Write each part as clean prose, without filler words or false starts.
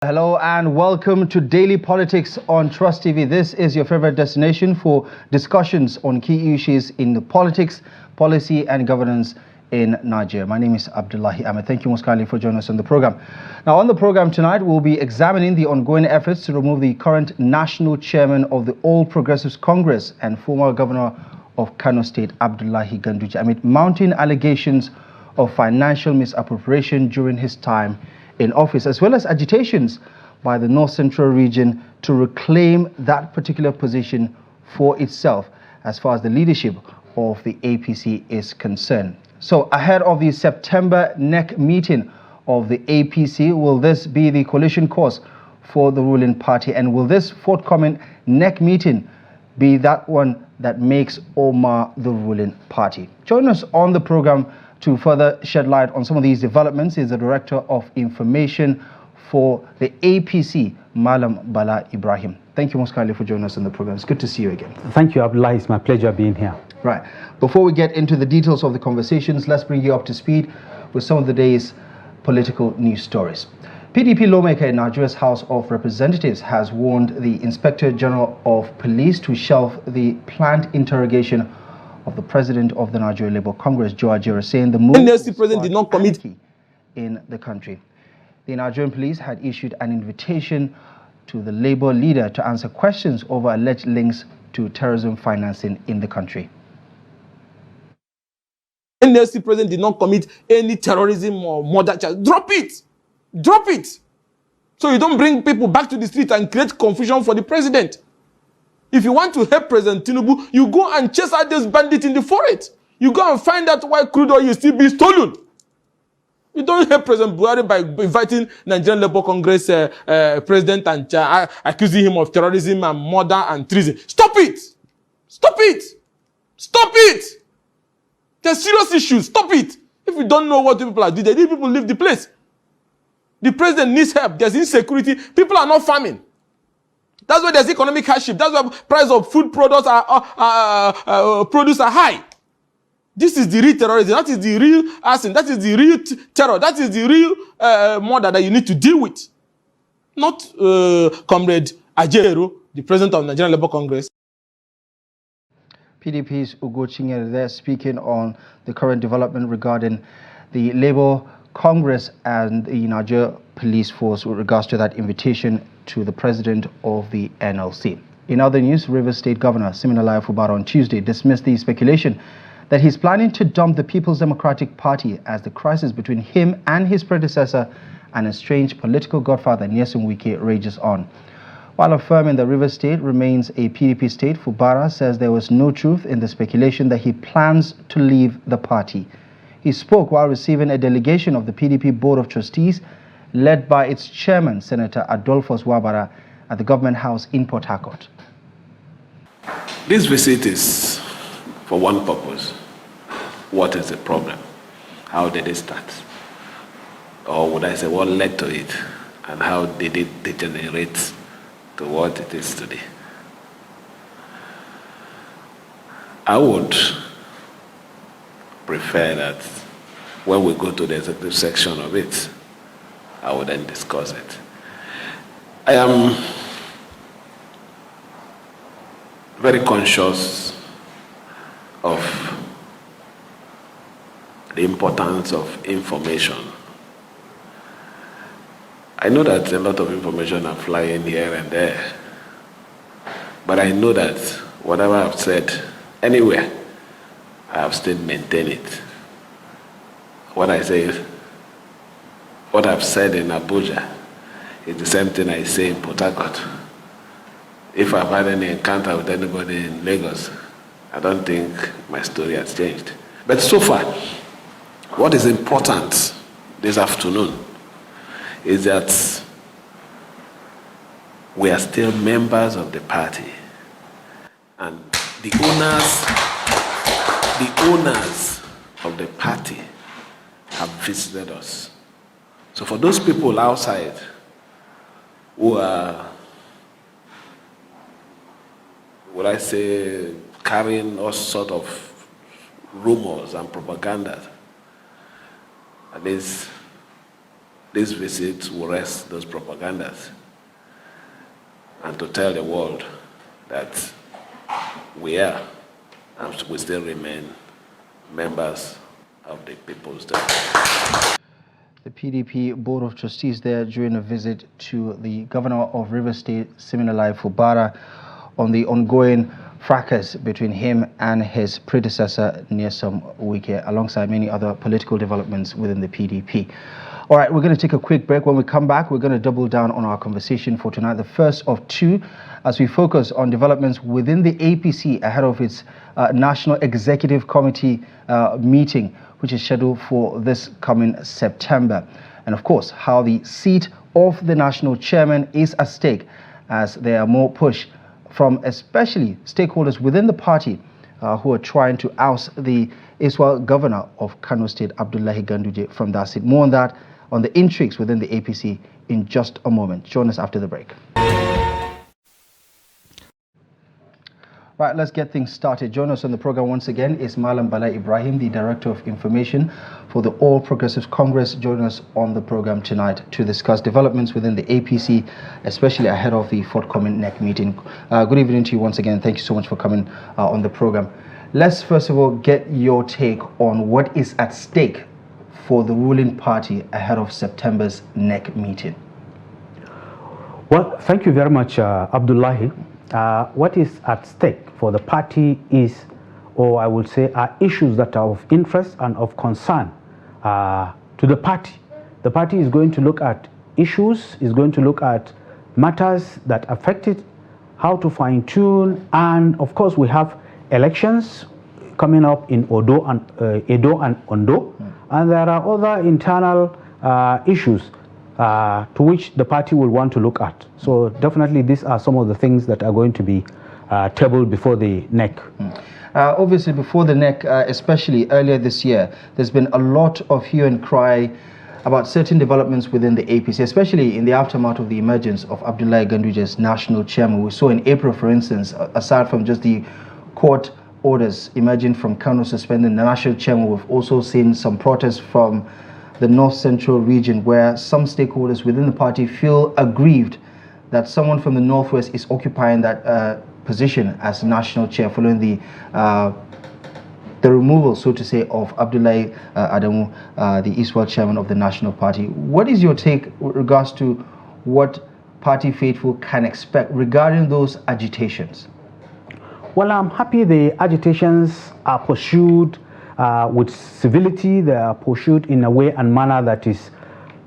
Hello and welcome to Daily Politics on Trust TV. This is your favorite destination for discussions on key issues in the politics, policy and governance in Nigeria. My name is Abdullahi Ahmed. Thank you most kindly for joining us on the program. Now on the program tonight, we'll be examining the ongoing efforts to remove the current national chairman of the All Progressives Congress and former governor of Kano State, Abdullahi Ganduje, amid mounting allegations of financial misappropriation during his time in office, as well as agitations by the North Central region to reclaim that particular position for itself as far as the leadership of the APC is concerned. So ahead of the September NEC meeting of the APC, will this be the coalition course for the ruling party? And will this forthcoming NEC meeting be that one that makes or mar the ruling party? Join us on the program to further shed light on some of these developments is the Director of Information for the APC, Bala Ibrahim. Thank you most kindly for joining us on the program. It's good to see you again. Thank you, Abdullahi. It's my pleasure being here. Right. Before we get into the details of the conversations, let's bring you up to speed with some of the day's political news stories. PDP lawmaker in Nigeria's House of Representatives has warned the Inspector General of Police to shelve the planned interrogation of the president of the Nigeria Labour Congress, Joe Ajero, saying the move president did not commit in the country. The Nigerian police had issued an invitation to the Labour leader to answer questions over alleged links to terrorism financing in the country. NLC president did not commit any terrorism or murder charge. Drop it! Drop it! So you don't bring people back to the street and create confusion for the president. If you want to help President Tinubu, you go and chase out those bandits in the forest. You go and find out why crude oil is still being stolen. You don't help President Buhari by inviting Nigerian Labour Congress president and accusing him of terrorism and murder and treason. Stop it! Stop it! Stop it! There's serious issues. Stop it! If you don't know what people are doing, they need people leave the place. The president needs help. There's insecurity. People are not farming. That's why there's economic hardship. That's why price of food products produce are high. This is the real terrorism. That is the real arson. That is the real terror. That is the real murder that you need to deal with. Not Comrade Ajero, the president of Nigerian Labour Congress. PDP's Ugo Chinyere there speaking on the current development regarding the Labour Congress and the Nigeria Police Force with regards to that invitation to the president of the NLC. In other news, Rivers State Governor Siminalayi Fubar on Tuesday dismissed the speculation that he's planning to dump the People's Democratic Party as the crisis between him and his predecessor and estranged political godfather Nyesom Wike rages on. While affirming that Rivers State remains a PDP state, Fubar says there was no truth in the speculation that he plans to leave the party. He spoke while receiving a delegation of the PDP Board of Trustees led by its chairman, Senator Adolphus Wabara, at the Government House in Port Harcourt. This visit is for one purpose. What is the problem? How did it start? Or would I say what led to it? And how did it degenerate to what it is today? I would prefer that when we go to the executive section of it, I will then discuss it. I am very conscious of the importance of information. I know that a lot of information are flying here and there, but I know that whatever I've said anywhere, I have still maintained it. What I say is, what I've said in Abuja is the same thing I say in Port Harcourt. If I've had any encounter with anybody in Lagos, I don't think my story has changed. But so far, what is important this afternoon is that we are still members of the party, and the owners of the party have visited us. So for those people outside who are, would I say, carrying all sort of rumors and propaganda, at least this visit will rest those propagandas and to tell the world that we are and we still remain members of the People's Democracy. The PDP Board of Trustees there during a visit to the Governor of Rivers State, Siminalayi Fubar, on the ongoing fracas between him and his predecessor, Nyesom Wike, alongside many other political developments within the PDP. All right, we're going to take a quick break. When we come back, we're going to double down on our conversation for tonight, the first of two, as we focus on developments within the APC ahead of its National Executive Committee meeting, which is scheduled for this coming September. And of course, how the seat of the national chairman is at stake as there are more push from especially stakeholders within the party who are trying to oust the Iswal governor of Kano State, Abdullahi Ganduje, from that seat. More on that, on the intrigues within the APC in just a moment. Join us after the break. Right, let's get things started. Join us on the program once again is Bala Ibrahim, the Director of Information for the All Progressives Congress. Join us on the program tonight to discuss developments within the APC, especially ahead of the forthcoming NEC meeting. Good evening to you once again. Thank you so much for coming on the program. Let's first of all get your take on what is at stake for the ruling party ahead of September's NEC meeting. Well, thank you very much, Abdullahi. What is at stake for the party is, or I would say, are issues that are of interest and of concern to the party. The party is going to look at issues, is going to look at matters that affect it, how to fine-tune, and of course we have elections coming up in Edo and Ondo, and there are other internal issues to which the party will want to look at. So definitely these are some of the things that are going to be tabled before the NEC. Obviously before the NEC, especially earlier this year, there's been a lot of hue and cry about certain developments within the APC, especially in the aftermath of the emergence of Abdullahi Ganduje's national chairman. We saw in April, for instance, aside from just the court orders emerging from Kano suspending the national chairman, we've also seen some protests from the North Central region, where some stakeholders within the party feel aggrieved that someone from the Northwest is occupying that position as national chair following the removal, so to say, of Abdullahi Adamu, the Iswal chairman of the National Party. What is your take with regards to what party faithful can expect regarding those agitations? Well, I'm happy the agitations are pursued with civility. They are pursued in a way and manner that is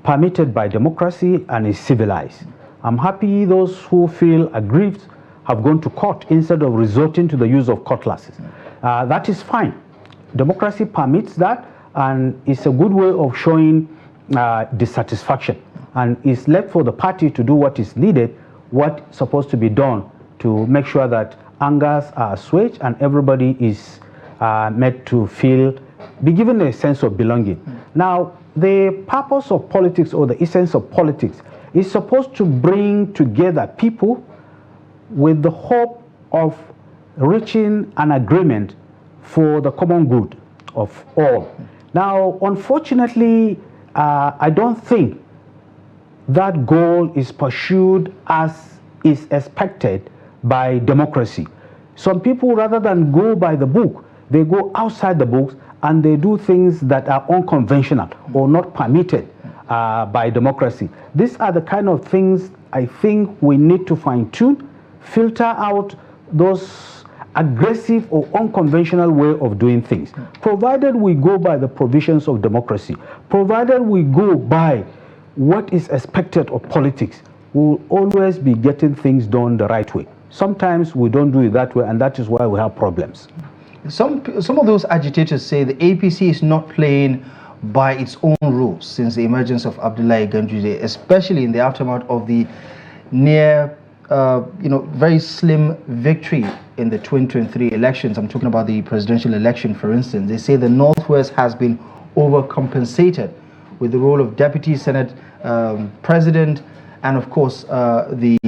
permitted by democracy and is civilized. I'm happy those who feel aggrieved have gone to court instead of resorting to the use of cutlasses. That is fine. Democracy permits that, and it's a good way of showing dissatisfaction. And it's left for the party to do what is needed, what's supposed to be done to make sure that angers are assuaged and everybody is made to be given a sense of belonging. Now, the purpose of politics, or the essence of politics, is supposed to bring together people with the hope of reaching an agreement for the common good of all. Now, unfortunately, I don't think that goal is pursued as is expected by democracy. Some people, rather than go by the book, they go outside the books and they do things that are unconventional or not permitted by democracy. These are the kind of things I think we need to fine-tune, filter out those aggressive or unconventional way of doing things. Provided we go by the provisions of democracy, provided we go by what is expected of politics, we will always be getting things done the right way. Sometimes we don't do it that way, and that is why we have problems. Some of those agitators say the APC is not playing by its own rules since the emergence of Abdullahi Ganduje, especially in the aftermath of the near, very slim victory in the 2023 elections. I'm talking about the presidential election, for instance. They say the Northwest has been overcompensated with the role of Deputy Senate President and, of course, the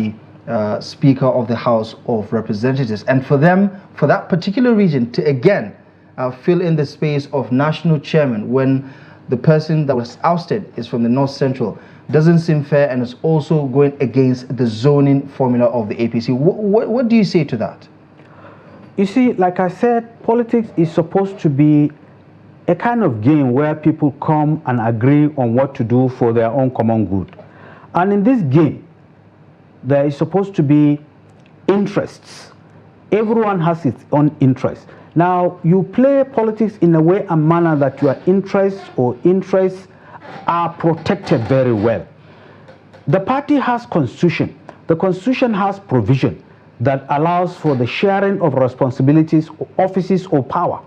Speaker of the House of Representatives. And for them, for that particular region to again fill in the space of national chairman when the person that was ousted is from the North Central doesn't seem fair, and it's also going against the zoning formula of the APC. What do you say to that? You see, like I said, politics is supposed to be a kind of game where people come and agree on what to do for their own common good. And in this game, there is supposed to be interests. Everyone has its own interest. Now, you play politics in a way and manner that your interests are protected very well. The party has constitution. The constitution has provision that allows for the sharing of responsibilities, offices, or power.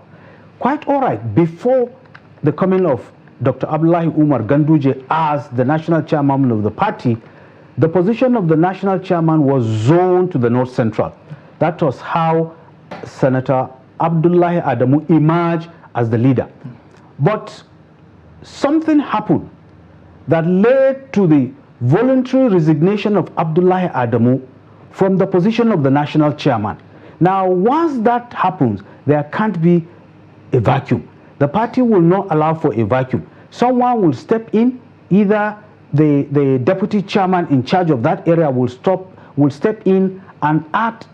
Quite all right, before the coming of Dr. Abdullahi Umar Ganduje as the national chairman of the party, the position of the national chairman was zoned to the North Central. That was how Senator Abdullahi Adamu emerged as the leader. But something happened that led to the voluntary resignation of Abdullahi Adamu from the position of the national chairman. Now, once that happens, there can't be a vacuum. The party will not allow for a vacuum. Someone will step in, either the deputy chairman in charge of that area will step in and act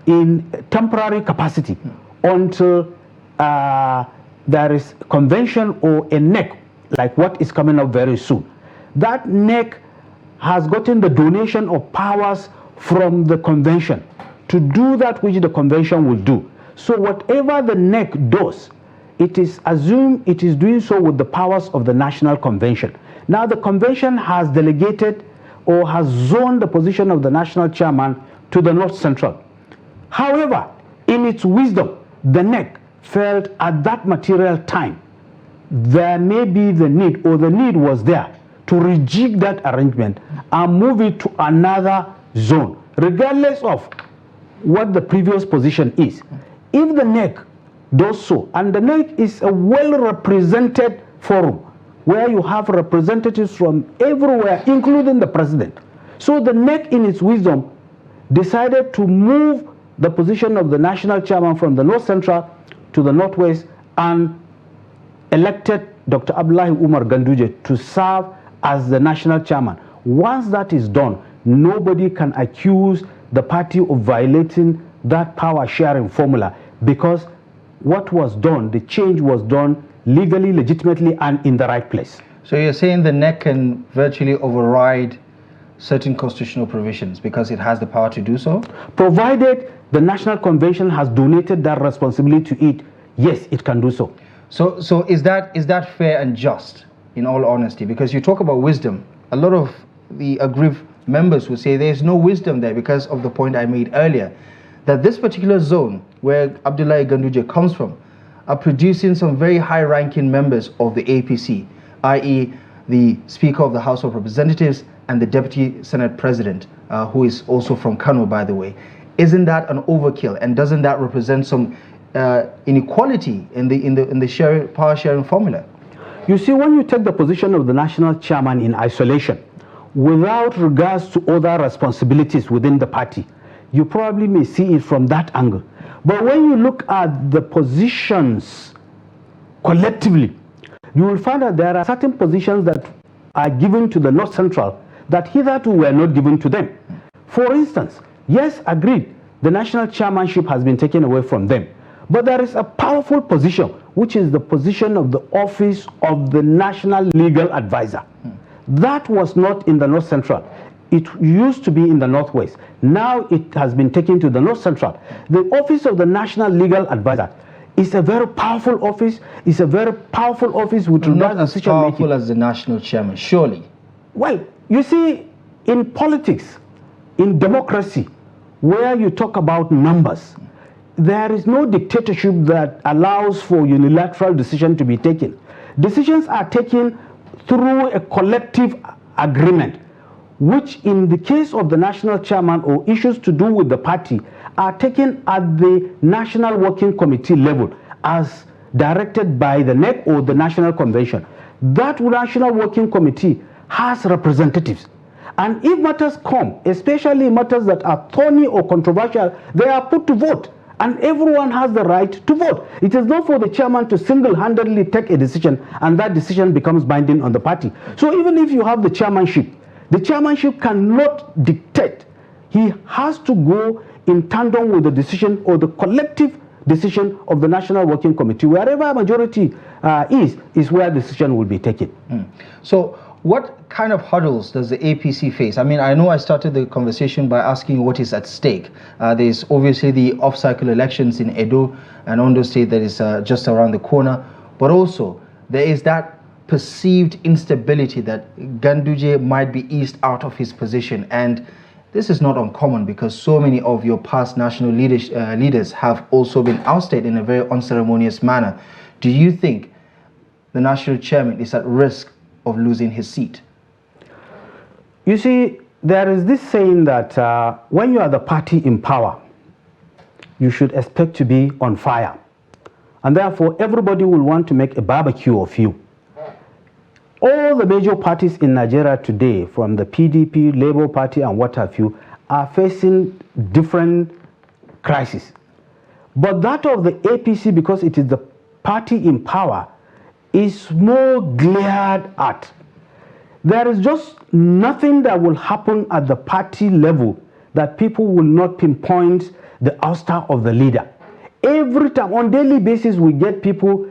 in temporary capacity until there is convention or a NEC, like what is coming up very soon. That NEC has gotten the donation of powers from the convention to do that which the convention will do. So whatever the NEC does, it is assumed it is doing so with the powers of the national convention. Now the convention has delegated or has zoned the position of the national chairman to the North Central. However, in its wisdom, the NEC felt at that material time there may be the need, or the need was there, to rejig that arrangement and move it to another zone, regardless of what the previous position is. If the NEC does so, and the NEC is a well-represented forum, where you have representatives from everywhere, including the president. So the NEC, in its wisdom, decided to move the position of the national chairman from the North Central to the Northwest and elected Dr. Abdullahi Umar Ganduje to serve as the national chairman. Once that is done, nobody can accuse the party of violating that power sharing formula, because what was done, the change was done legally, legitimately, and in the right place. So you're saying the NEC can virtually override certain constitutional provisions because it has the power to do so? Provided the National Convention has donated that responsibility to it, yes, it can do so. So is that fair and just, in all honesty? Because you talk about wisdom. A lot of the aggrieved members would say there's no wisdom there because of the point I made earlier, that this particular zone where Abdullahi Ganduje comes from are producing some very high-ranking members of the APC, i.e. the Speaker of the House of Representatives and the Deputy Senate President, who is also from Kano, by the way. Isn't that an overkill? And doesn't that represent some inequality in the power sharing formula? You see, when you take the position of the national chairman in isolation, without regards to other responsibilities within the party, you probably may see it from that angle. But when you look at the positions collectively, you will find that there are certain positions that are given to the North Central that hitherto were not given to them. For instance, yes, agreed, the national chairmanship has been taken away from them. But there is a powerful position, which is the position of the office of the National Legal Advisor. That was not in the North Central. It used to be in the Northwest. Now it has been taken to the North Central. The office of the National Legal Advisor is a very powerful office. It's a very powerful office with regard to decision making. Not as powerful as the national chairman, surely. Well, you see, in politics, in democracy, where you talk about numbers, there is no dictatorship that allows for unilateral decision to be taken. Decisions are taken through a collective agreement, which in the case of the national chairman or issues to do with the party are taken at the National Working Committee level as directed by the NEC or the National Convention. That National Working Committee has representatives. And if matters come, especially matters that are thorny or controversial, they are put to vote. And everyone has the right to vote. It is not for the chairman to single-handedly take a decision and that decision becomes binding on the party. So even if you have the chairmanship cannot dictate. He has to go in tandem with the decision or the collective decision of the National Working Committee. Wherever a majority is where decision will be taken. So what kind of hurdles does the APC face? I mean, I know I started the conversation by asking what is at stake. There's obviously the off-cycle elections in Edo and Ondo State that is just around the corner, but also there is that perceived instability that Ganduje might be eased out of his position. And this is not uncommon because so many of your past national leaders have also been ousted in a very unceremonious manner. Do you think the national chairman is at risk of losing his seat? You see, there is this saying that when you are the party in power, you should expect to be on fire. And therefore, everybody will want to make a barbecue of you. All the major parties in Nigeria today, from the PDP, Labour Party, and what have you, are facing different crises. But that of the APC, because it is the party in power, is more glared at. There is just nothing that will happen at the party level that people will not pinpoint the ouster of the leader. Every time, on daily basis, we get people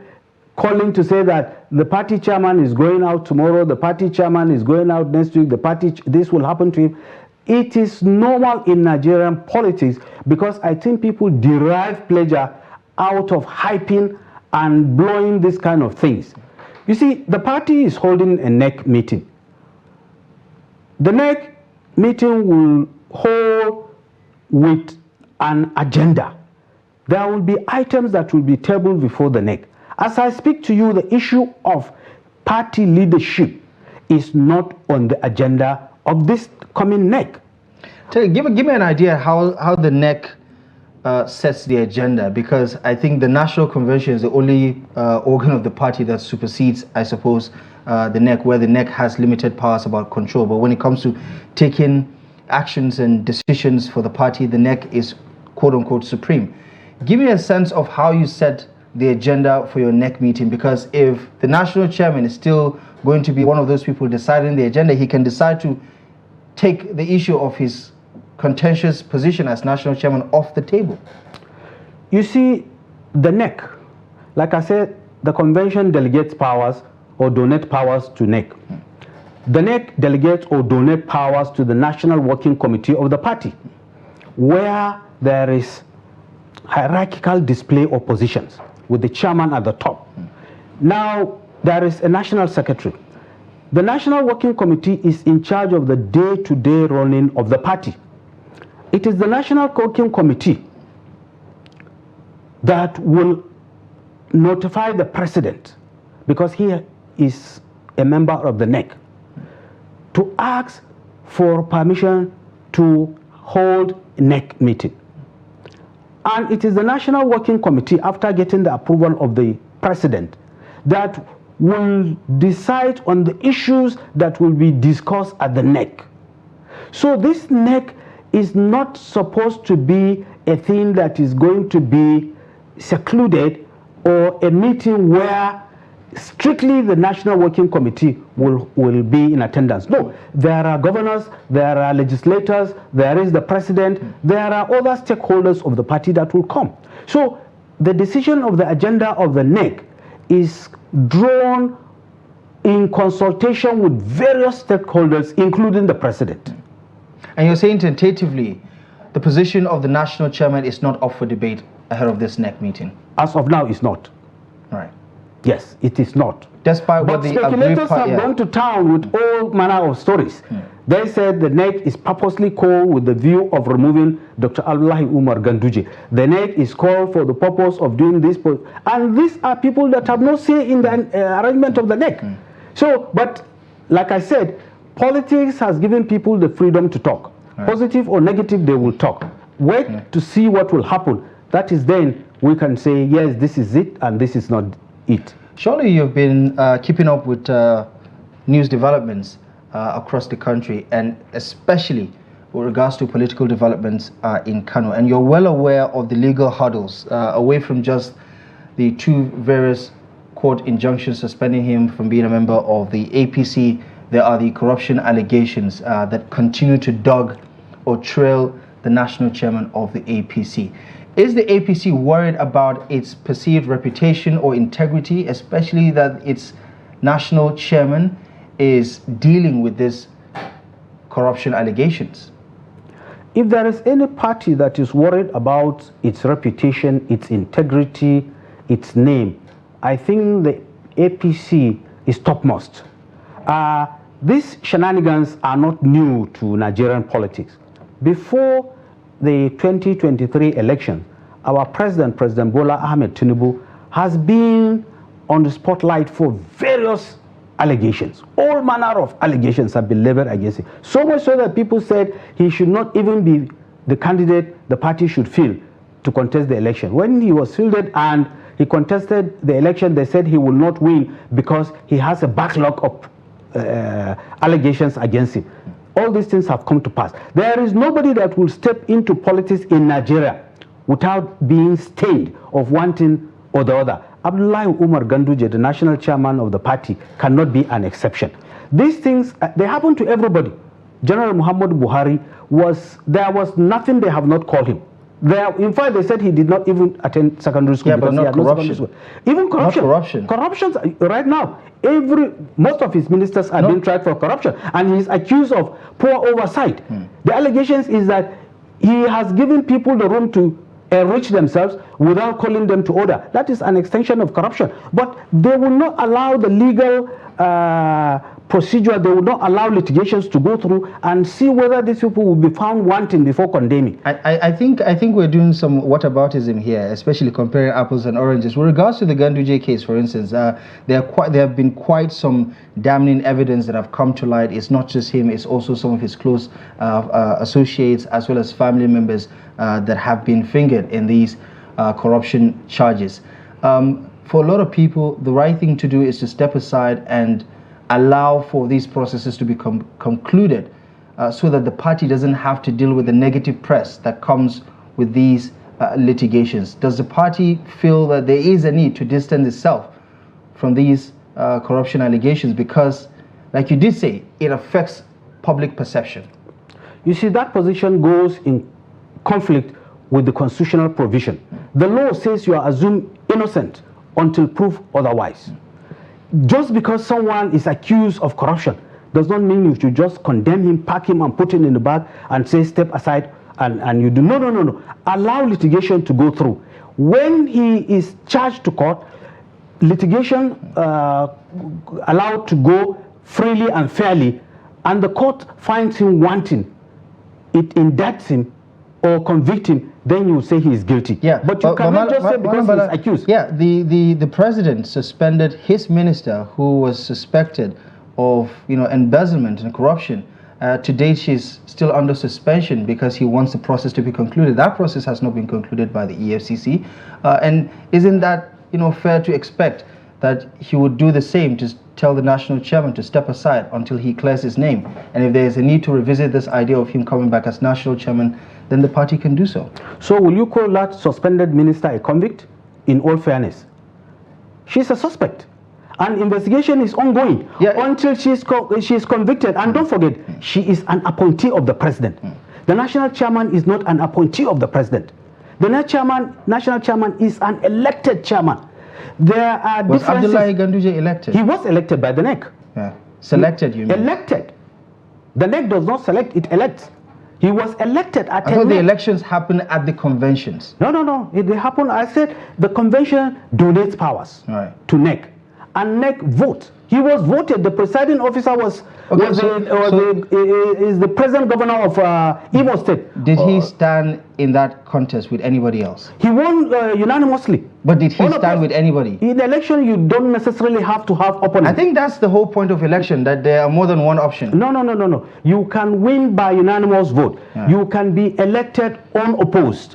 calling to say that the party chairman is going out tomorrow, the party chairman is going out next week, this will happen to him. It is normal in Nigerian politics because I think people derive pleasure out of hyping and blowing this kind of things. You see, the party is holding a NEC meeting. The NEC meeting will hold with an agenda. There will be items that will be tabled before the NEC. As I speak to you, the issue of party leadership is not on the agenda of this coming NEC. Give me an idea how the NEC sets the agenda, because I think the National Convention is the only organ of the party that supersedes, I suppose, the NEC, where the NEC has limited powers about control. But when it comes to taking actions and decisions for the party, the NEC is quote-unquote supreme. Give me a sense of how you set the agenda for your NEC meeting, because if the national chairman is still going to be one of those people deciding the agenda, he can decide to take the issue of his contentious position as national chairman off the table. You see, the NEC, like I said, the convention delegates powers or donate powers to NEC. The NEC delegates or donate powers to the National Working Committee of the party, where there is hierarchical display of positions with the chairman at the top. Now, there is a national secretary. The National Working Committee is in charge of the day-to-day running of the party. It is the National Working Committee that will notify the president, because he is a member of the NEC, to ask for permission to hold a NEC meeting. And it is the National Working Committee, after getting the approval of the president, that will decide on the issues that will be discussed at the NEC. So this NEC is not supposed to be a thing that is going to be secluded, or a meeting where strictly the National Working Committee will be in attendance. No, there are governors, there are legislators, there is the president, there are other stakeholders of the party that will come. So the decision of the agenda of the NEC is drawn in consultation with various stakeholders, including the president. And you're saying tentatively, the position of the national chairman is not up for debate ahead of this NEC meeting? As of now, it's not. Right. Yes, it is not. Despite but what the speculators have gone to town with all manner of stories. They said the NEC is purposely called with the view of removing Dr. Abdullahi Umar Ganduje. The NEC is called for the purpose of doing this. And these are people that have no say in the arrangement of the NEC. So, but like I said, politics has given people the freedom to talk. Right. Positive or negative, they will talk. Wait to see what will happen. That is then we can say, yes, this is it and this is not it. Surely you've been keeping up with news developments across the country, and especially with regards to political developments in Kano, and you're well aware of the legal hurdles away from just the two various court injunctions suspending him from being a member of the APC. There are the corruption allegations that continue to dog or trail the national chairman of the APC. Is the APC worried about its perceived reputation or integrity, especially that its national chairman is dealing with these corruption allegations? If there is any party that is worried about its reputation, its integrity, its name, I think the APC is topmost. These shenanigans are not new to Nigerian politics. Before the 2023 election, our president, President Bala Ahmed Tinubu, has been on the spotlight for various allegations. All manner of allegations have been leveled against him. So much so that people said he should not even be the candidate the party should field to contest the election. When he was fielded and he contested the election, they said he will not win because he has a backlog of allegations against him. All these things have come to pass. There is nobody that will step into politics in Nigeria without being stained of one thing or the other. Abdullahi Umar Ganduje, the national chairman of the party, cannot be an exception. These things, they happen to everybody. General Muhammad Buhari there was nothing they have not called him. In fact, they said he did not even attend secondary school. Yeah, but not corruption. No even corruption. Not corruption. Corruption right now. Most of his ministers are being tried for corruption, and he's accused of poor oversight. The allegations is that he has given people the room to enrich themselves without calling them to order. That is an extension of corruption. But they will not allow the legal procedure, they will not allow litigations to go through and see whether these people will be found wanting before condemning. I think we're doing some whataboutism here, especially comparing apples and oranges. With regards to the Ganduje case, for instance, there have been quite some damning evidence that have come to light. It's not just him, it's also some of his close associates as well as family members that have been fingered in these corruption charges. For a lot of people, the right thing to do is to step aside and allow for these processes to be concluded so that the party doesn't have to deal with the negative press that comes with these litigations. Does the party feel that there is a need to distance itself from these corruption allegations because, like you did say, it affects public perception? You see, that position goes in conflict with the constitutional provision. The law says you are assumed innocent until proved otherwise. Just because someone is accused of corruption does not mean you should just condemn him, pack him and put him in the bag and say step aside and you do. No. Allow litigation to go through. When he is charged to court, litigation allowed to go freely and fairly, and the court finds him wanting, it indicts him or convict him, then you say he is guilty. Yeah, but you cannot just say because he is accused. Yeah, the president suspended his minister who was suspected of embezzlement and corruption. To date, she's still under suspension because he wants the process to be concluded. That process has not been concluded by the EFCC, and isn't that fair to expect that he would do the same to tell the national chairman to step aside until he clears his name? And if there is a need to revisit this idea of him coming back as national chairman, then the party can do so. So will you call that suspended minister a convict? In all fairness, she's a suspect, and investigation is ongoing until she's convicted. And don't forget, she is an appointee of the president. The national chairman is not an appointee of the president. The national chairman is an elected chairman. There are was differences. Abdullahi Ganduje elected? He was elected by the NEC. Yeah. Selected, you mean? Elected. The NEC does not select, it elects. He was elected at I thought the elections happen at the conventions. No. They happen. I said the convention donates powers to NEC, and NEC vote. He was voted. The presiding officer is the present governor of Imo State. Did he stand in that contest with anybody else? He won unanimously. But did he stand with anybody? In election, you don't necessarily have to have opponents. I think that's the whole point of election, that there are more than one option. No. You can win by unanimous vote. You can be elected unopposed.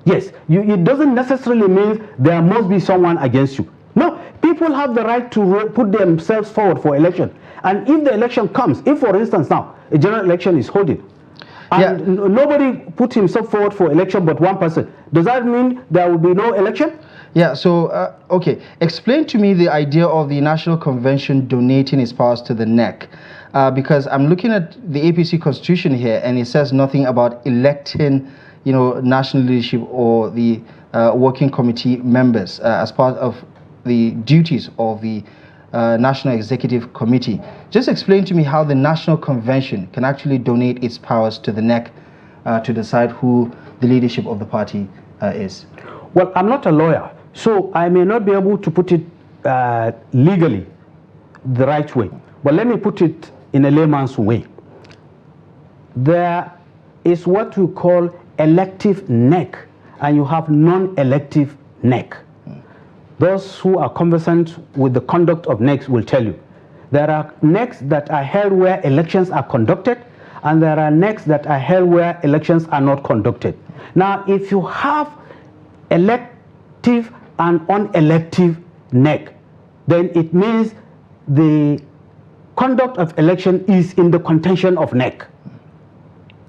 Yes, it doesn't necessarily mean there must be someone against you. No, people have the right to put themselves forward for election. And if the election comes, if for instance now, a general election is holding, And nobody put himself forward for election but one person. Does that mean there will be no election? Yeah, so, okay. Explain to me the idea of the National Convention donating its powers to the NEC. Because I'm looking at the APC constitution here, and it says nothing about electing, national leadership or the working committee members as part of the duties of the National Executive Committee. Just explain to me how the National Convention can actually donate its powers to the NEC to decide who the leadership of the party is. Well, I'm not a lawyer, so I may not be able to put it legally the right way. But let me put it in a layman's way. There is what we call elective NEC, and you have non-elective NEC. Those who are conversant with the conduct of NECs will tell you. There are NECs that are held where elections are conducted, and there are NECs that are held where elections are not conducted. Now, if you have elective and unelective NEC, then it means the conduct of election is in the contention of NEC.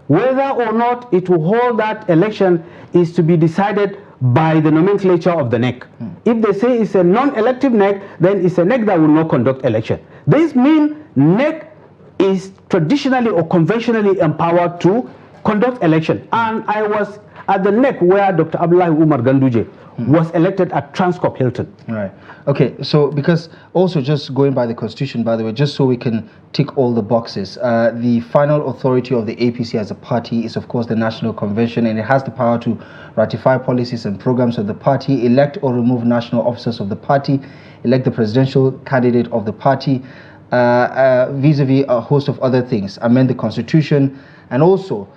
Whether or not it will hold that election is to be decided by the nomenclature of the NEC. If they say it's a non-elective NEC, then it's a NEC that will not conduct election. This means NEC is traditionally or conventionally empowered to conduct election. And I was at the NEC where Dr. Abdullahi Umar Ganduje was elected at Transcorp Hilton. Right. Okay, so because also just going by the constitution, by the way, just so we can tick all the boxes, the final authority of the APC as a party is of course the National Convention, and it has the power to ratify policies and programs of the party, elect or remove national officers of the party, elect the presidential candidate of the party, vis-a-vis a host of other things, amend the constitution, and also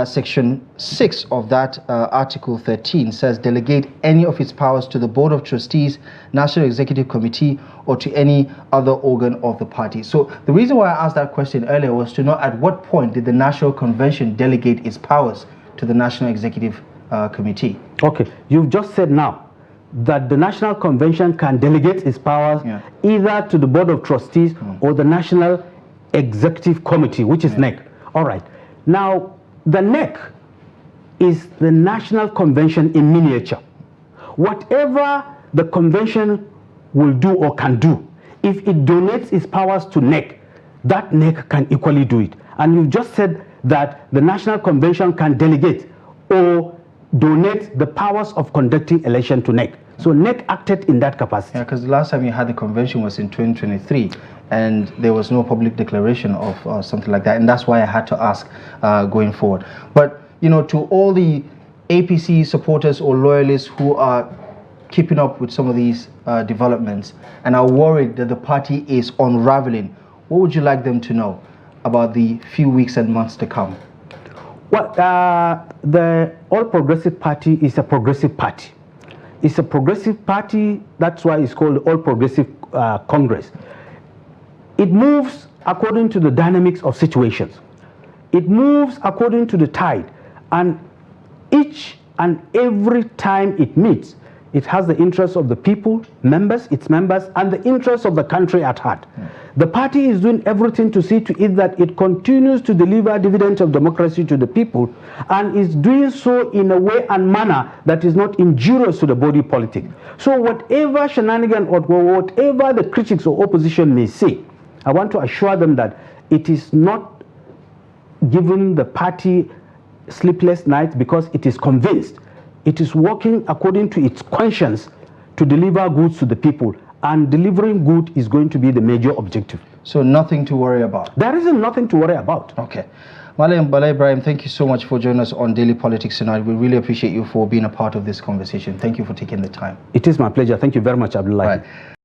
Section 6 of that Article 13 says delegate any of its powers to the Board of Trustees, National Executive Committee, or to any other organ of the party. So the reason why I asked that question earlier was to know at what point did the National Convention delegate its powers to the National Executive Committee? Okay, you've just said now that the National Convention can delegate its powers either to the Board of Trustees or the National Executive Committee, which is NEC. All right. Now, the NEC is the National Convention in miniature. Whatever the convention will do or can do, if it donates its powers to NEC, that NEC can equally do it. And you've just said that the National Convention can delegate or donate the powers of conducting election to NEC. So NEC acted in that capacity. Yeah, because the last time you had the convention was in 2023, and there was no public declaration of something like that, and that's why I had to ask going forward. But to all the APC supporters or loyalists who are keeping up with some of these developments and are worried that the party is unraveling, what would you like them to know about the few weeks and months to come? Well, the All Progressive Party is a progressive party. It's a progressive party, that's why it's called the All Progressive Congress. It moves according to the dynamics of situations. It moves according to the tide, and each and every time it meets, it has the interests of the people, its members, and the interests of the country at heart. The party is doing everything to see to it that it continues to deliver dividends of democracy to the people, and is doing so in a way and manner that is not injurious to the body politic. So whatever shenanigan or whatever the critics or opposition may say, I want to assure them that it is not giving the party sleepless nights because it is convinced. It is working according to its conscience to deliver goods to the people, and delivering good is going to be the major objective. So nothing to worry about? There isn't nothing to worry about. Okay. Bala Ibrahim, thank you so much for joining us on Daily Politics tonight. We really appreciate you for being a part of this conversation. Thank you for taking the time. It is my pleasure. Thank you very much, Abdullahi. Right.